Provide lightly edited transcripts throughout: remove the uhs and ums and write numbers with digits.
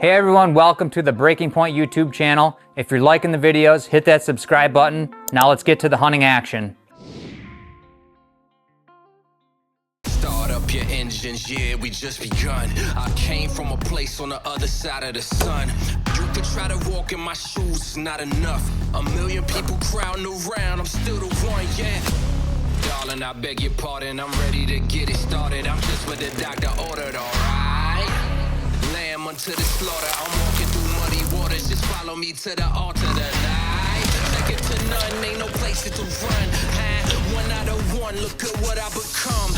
Hey everyone, welcome to the Breaking Point YouTube channel. If you're liking the videos, hit that subscribe button. Now let's get to the hunting action. Start up your engines, yeah, we just begun. I came from a place on the other side of the sun. You could try to walk in my shoes, it's not enough. A million people crowding around, I'm still the one, yeah. Darling, I beg your pardon, I'm ready to get it started. I'm just what the doctor ordered, alright? Lamb unto the slaughter, I'm walking through muddy waters. Just follow me to the altar tonight. Second to none, ain't no place to run. One out of one, look at what I become.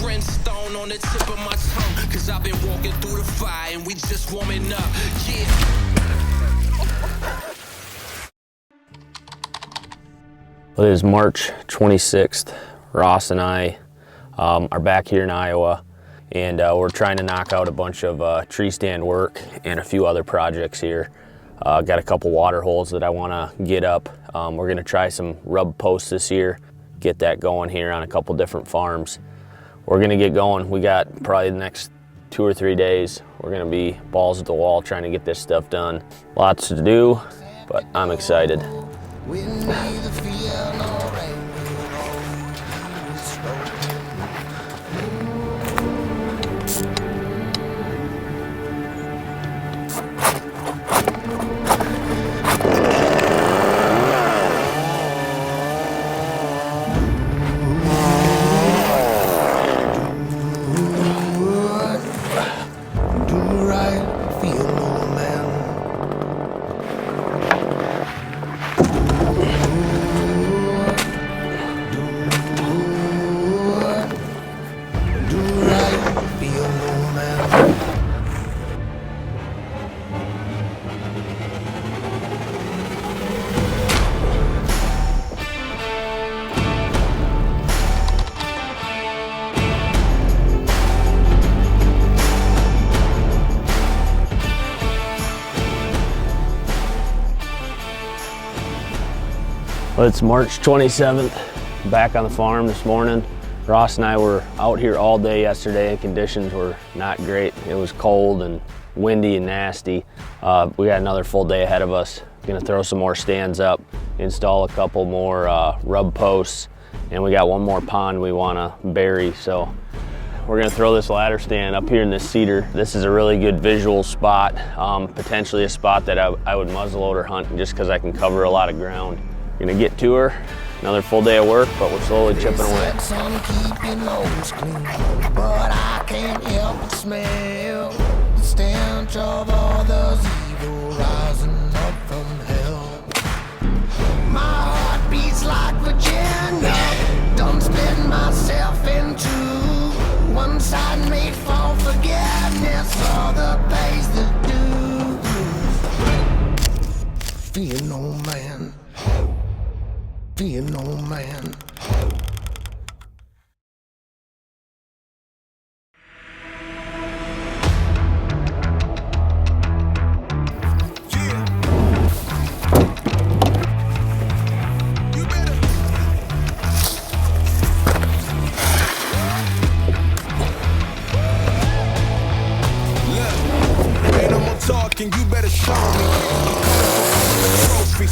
Brimstone on the tip of my tongue, cause I've been walking through the fire and we just warming up, yeah. Well, it is March 26th. Ross and I are back here in Iowa, and we're trying to knock out a bunch of tree stand work and a few other projects here. Got a couple water holes that I want to get up. We're going to try some rub posts this year, get that going here on a couple different farms. We're going to get going. We got probably the next 2 or 3 days. We're going to be balls at the wall trying to get this stuff done. Lots to do, but I'm excited. Well, it's March 27th, back on the farm this morning. Ross and I were out here all day yesterday and conditions were not great. It was cold and windy and nasty. We got another full day ahead of us. Gonna throw some more stands up, install a couple more rub posts, and we got one more pond we wanna bury. So we're gonna throw this ladder stand up here in this cedar. This is a really good visual spot, potentially a spot that I would muzzleloader hunt just because I can cover a lot of ground. Gonna get to her, another full day of work, but we're slowly chipping away. But I can't help but smell the stench of all those evil rising up from hell. My heart beats like Virginia, done split myself in two. One side made for forgiveness, other pays the dues. Fear no man. Fear no man. You better show me.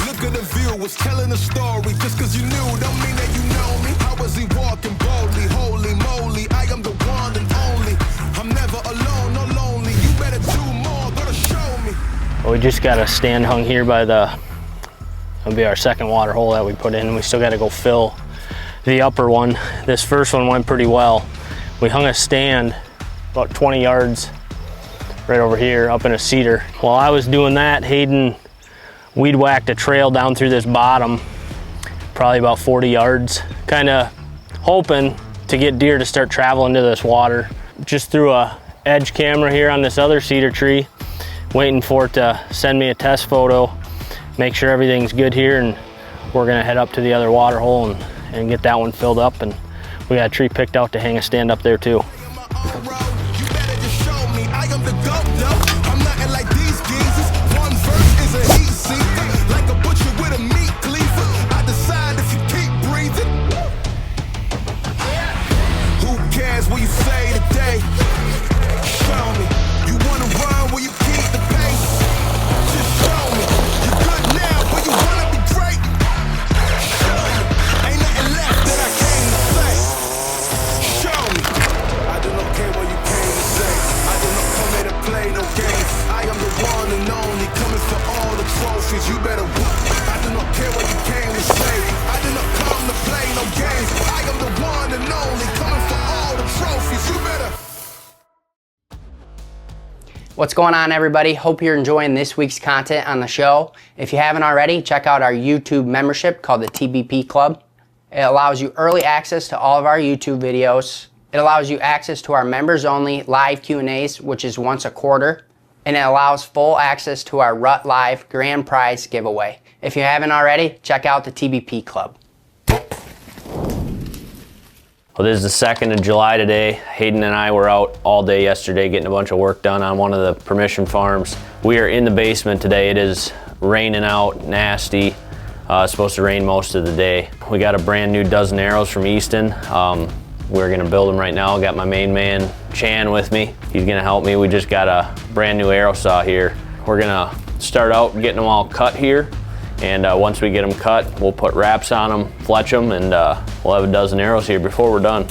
Look at the view, was telling a story. Just cause you knew, don't mean that you know me. How was he walking boldly, holy moly? I am the one and only. I'm never alone, no lonely. You better do more, gotta show me. Well, we just got a stand hung here by it'll be our second water hole that we put in. We still gotta go fill the upper one. This first one went pretty well. We hung a stand about 20 yards right over here up in a cedar. While I was doing that, Hayden weed whacked a trail down through this bottom, probably about 40 yards, kind of hoping to get deer to start traveling to this water. Just threw a edge camera here on this other cedar tree, waiting for it to send me a test photo, make sure everything's good here, and we're gonna head up to the other water hole and get that one filled up. And we got a tree picked out to hang a stand up there too. Will you say today? Show me. You wanna run, will you keep the trophies. You better work. I do not care what you came to say. I did not come to play no games. I am the one and only, coming for all the trophies. You better. What's going on, everybody? Hope you're enjoying this week's content on the show. If you haven't already, check out our YouTube membership called the TBP Club. It allows you early access to all of our YouTube videos. It allows you access to our members only live Q&As, which is once a quarter. And it allows full access to our Rut Live grand prize giveaway. If you haven't already, check out the TBP Club. Well, this is the 2nd of July today. Hayden and I were out all day yesterday getting a bunch of work done on one of the permission farms. We are in the basement today. It is raining out, nasty. It's supposed to rain most of the day. We got a brand new dozen arrows from Easton. We're gonna build them right now. I got my main man, Chan, with me. He's gonna help me. We just got a brand new arrow saw here. We're gonna start out getting them all cut here. And once we get them cut, we'll put wraps on them, fletch them, and we'll have a dozen arrows here before we're done.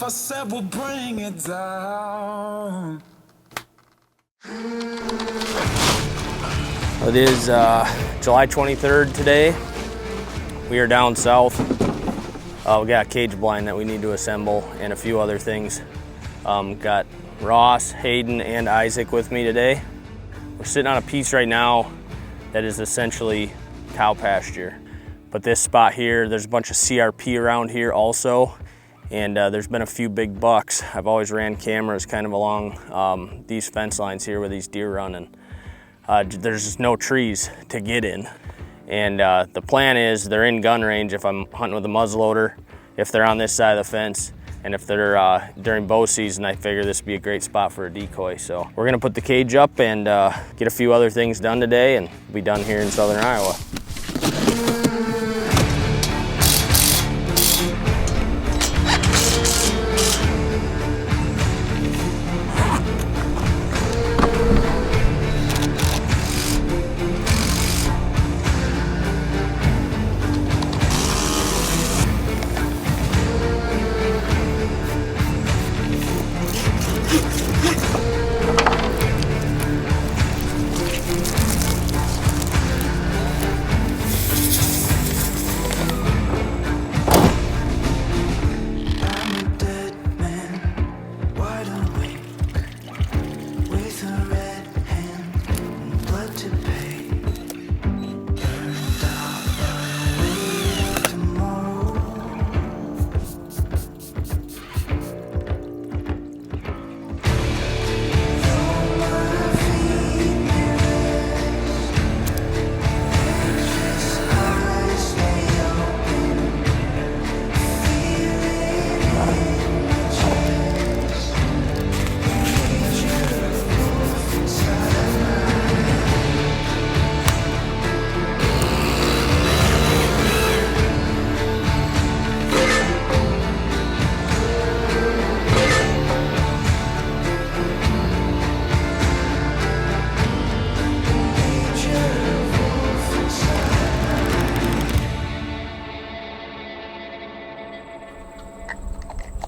I said we'll bring it down. It is July 23rd today. We are down south. We got a cage blind that we need to assemble and a few other things. Got Ross, Hayden, and Isaac with me today. We're sitting on a piece right now that is essentially cow pasture. But this spot here, there's a bunch of CRP around here also. And there's been a few big bucks. I've always ran cameras kind of along these fence lines here where these deer run, and there's just no trees to get in. And the plan is they're in gun range if I'm hunting with a muzzleloader, if they're on this side of the fence, and if they're during bow season, I figure this would be a great spot for a decoy. So we're gonna put the cage up and get a few other things done today, and be done here in southern Iowa.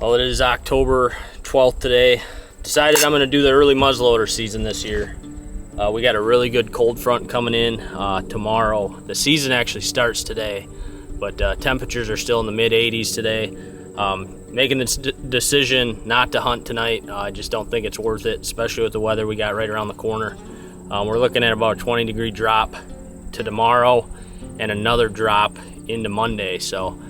Well, it is October 12th today. Decided I'm gonna do the early muzzleloader season this year. We got a really good cold front coming in tomorrow. The season actually starts today, but temperatures are still in the mid 80s today. Making the decision not to hunt tonight. I just don't think it's worth it, especially with the weather we got right around the corner. We're looking at about a 20-degree drop to tomorrow and another drop into Monday. So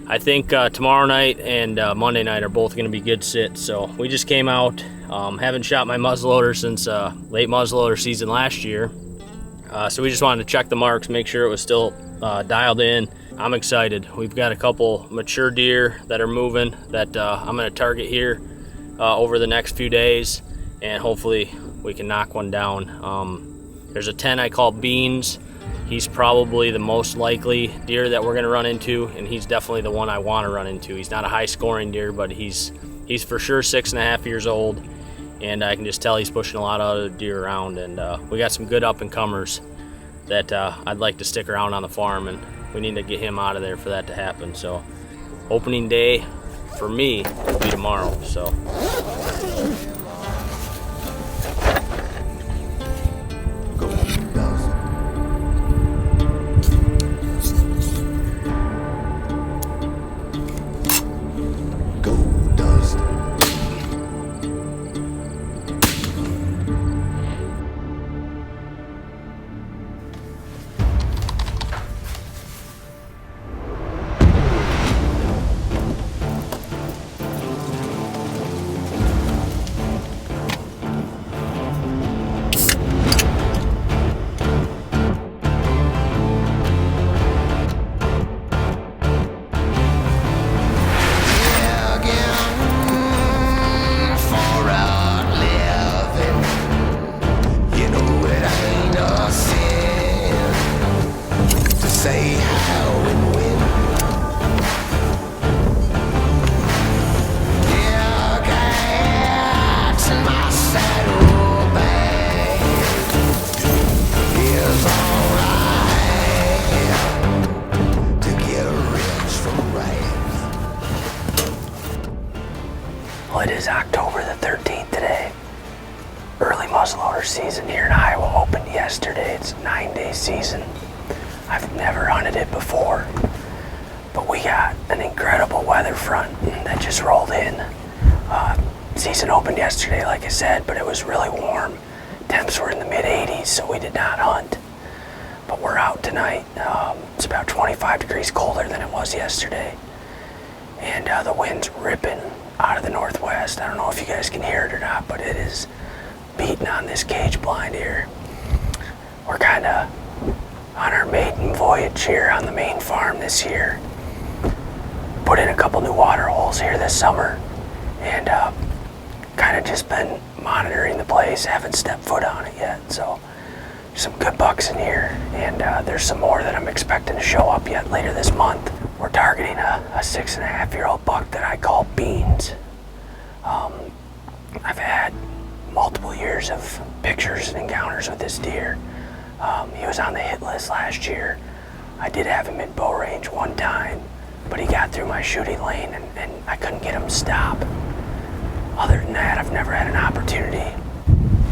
I think tomorrow night and Monday night are both going to be good sits. So we just came out, haven't shot my muzzleloader since late muzzleloader season last year. So we just wanted to check the marks, make sure it was still dialed in. I'm excited. We've got a couple mature deer that are moving that I'm going to target here over the next few days, and hopefully we can knock one down. There's a 10 I call Beans He's probably the most likely deer that we're gonna run into, and he's definitely the one I wanna run into. He's not a high scoring deer, but he's for sure 6.5 years old, and I can just tell he's pushing a lot of other deer around, and we got some good up and comers that I'd like to stick around on the farm, and we need to get him out of there for that to happen. So opening day for me will be tomorrow. So well, it is October the 13th today. Early muzzleloader season here in Iowa opened yesterday. It's a 9-day season. I've never hunted it before, but we got an incredible weather front that just rolled in. Season opened yesterday, like I said, but it was really warm. Temps were in the mid-80s, so we did not hunt. But we're out tonight. It's about 25 degrees colder than it was yesterday. And the wind's ripping out of the northwest. I don't know if you guys can hear it or not, but it is beating on this cage blind here. We're kind of on our maiden voyage here on the main farm this year. Put in a couple new water holes here this summer, and kind of just been monitoring the place. Haven't stepped foot on it yet, so there's some good bucks in here, and there's some more that I'm expecting to show up yet later this month. We're targeting a 6.5-year-old buck that I call Beans. I've had multiple years of pictures and encounters with this deer. He was on the hit list last year. I did have him in bow range one time, but he got through my shooting lane and I couldn't get him to stop. Other than that, I've never had an opportunity.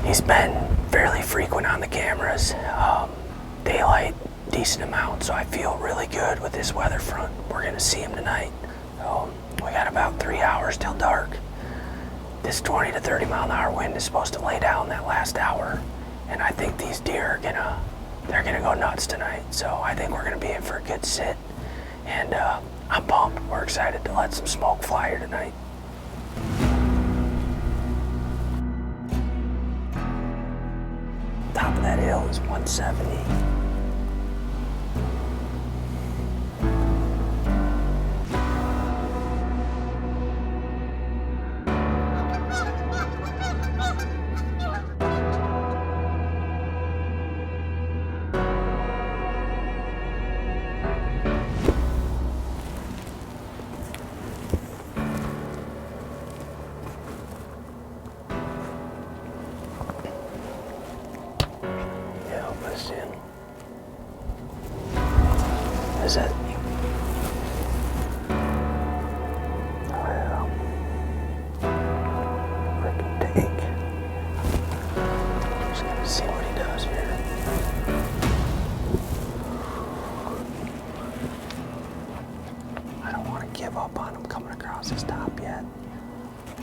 He's been fairly frequent on the cameras. Daylight, decent amount, so I feel really good with this weather front. We're gonna see him tonight. So we got about 3 hours till dark. This 20 to 30 mile an hour wind is supposed to lay down that last hour, and I think these deer are they're gonna go nuts tonight. So I think we're gonna be in for a good sit, and I'm pumped. We're excited to let some smoke fly here tonight. Top of that hill is 170. Is it? Well, freaking tank. Just gonna see what he does here. I don't want to give up on him coming across his top yet.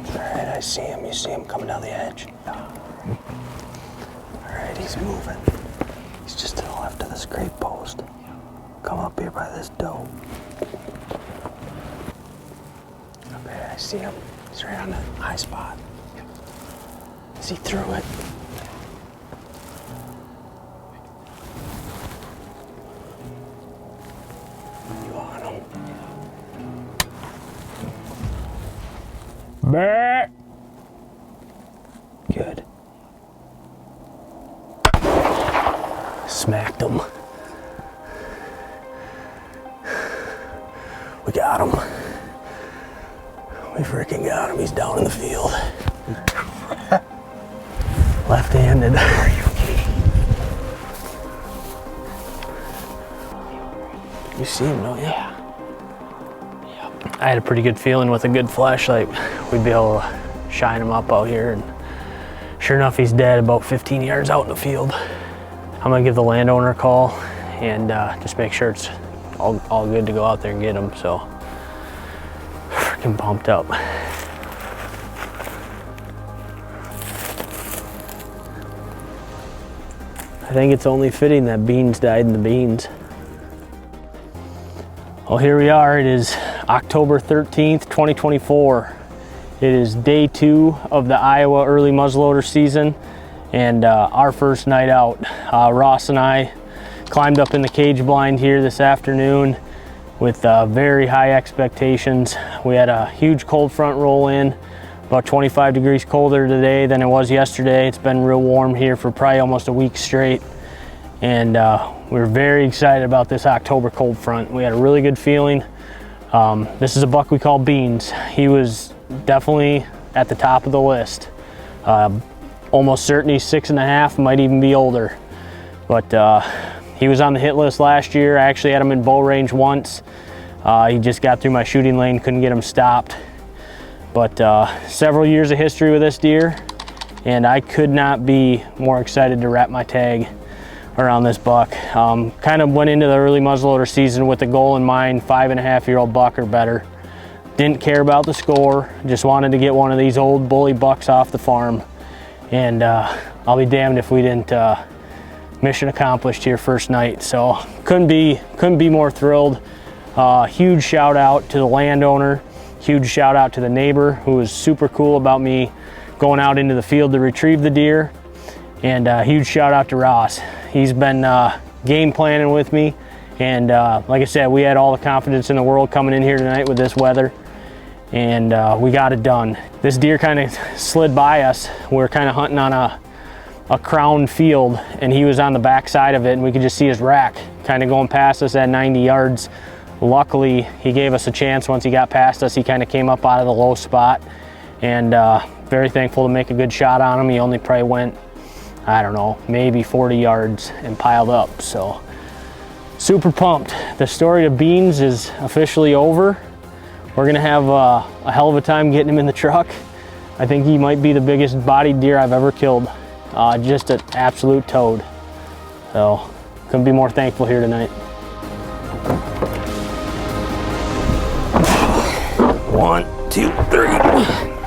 Alright, I see him. You see him coming down the edge? Alright, he's moving. He's just to the left of the scrape post. Come up here by this doe. Okay, I see him. He's right on the high spot. Is he through it? You on him? Bah! Good. Smacked him. We got him. We freaking got him. He's down in the field. Left-handed. Are you kidding? You see him, don't you? Yeah. I had a pretty good feeling with a good flashlight we'd be able to shine him up out here, and sure enough, he's dead about 15 yards out in the field. I'm gonna give the landowner a call and just make sure it's all good to go out there and get him. So freaking pumped up. I think it's only fitting that Beans died in the beans. Well, here we are. It is October 13th, 2024. It is day 2 of the Iowa early muzzleloader season, and our first night out. Ross and I climbed up in the cage blind here this afternoon with very high expectations. We had a huge cold front roll in, about 25 degrees colder today than it was yesterday. It's been real warm here for probably almost a week straight, and we're very excited about this October cold front. We had a really good feeling. This is a buck we call Beans. He was definitely at the top of the list. Almost certain he's 6.5, might even be older. But he was on the hit list last year. I actually had him in bow range once. He just got through my shooting lane, couldn't get him stopped. But several years of history with this deer, and I could not be more excited to wrap my tag around this buck. Kind of went into the early muzzleloader season with the goal in mind, 5.5-year-old buck or better. Didn't care about the score, just wanted to get one of these old bully bucks off the farm. And I'll be damned if we didn't mission accomplished here first night. So couldn't be more thrilled. Huge shout out to the landowner, huge shout out to the neighbor who was super cool about me going out into the field to retrieve the deer, and huge shout out to Ross. He's been game planning with me, and like I said, we had all the confidence in the world coming in here tonight with this weather, and we got it done. This deer kind of slid by us. We were kind of hunting on a crown field, and he was on the back side of it, and we could just see his rack kind of going past us at 90 yards. Luckily, he gave us a chance once he got past us. He kind of came up out of the low spot, and very thankful to make a good shot on him. He only probably went, I don't know, maybe 40 yards and piled up. So super pumped. The story of Beans is officially over. We're gonna have a hell of a time getting him in the truck. I think he might be the biggest bodied deer I've ever killed. Just an absolute toad. So couldn't be more thankful here tonight. 1, 2, 3.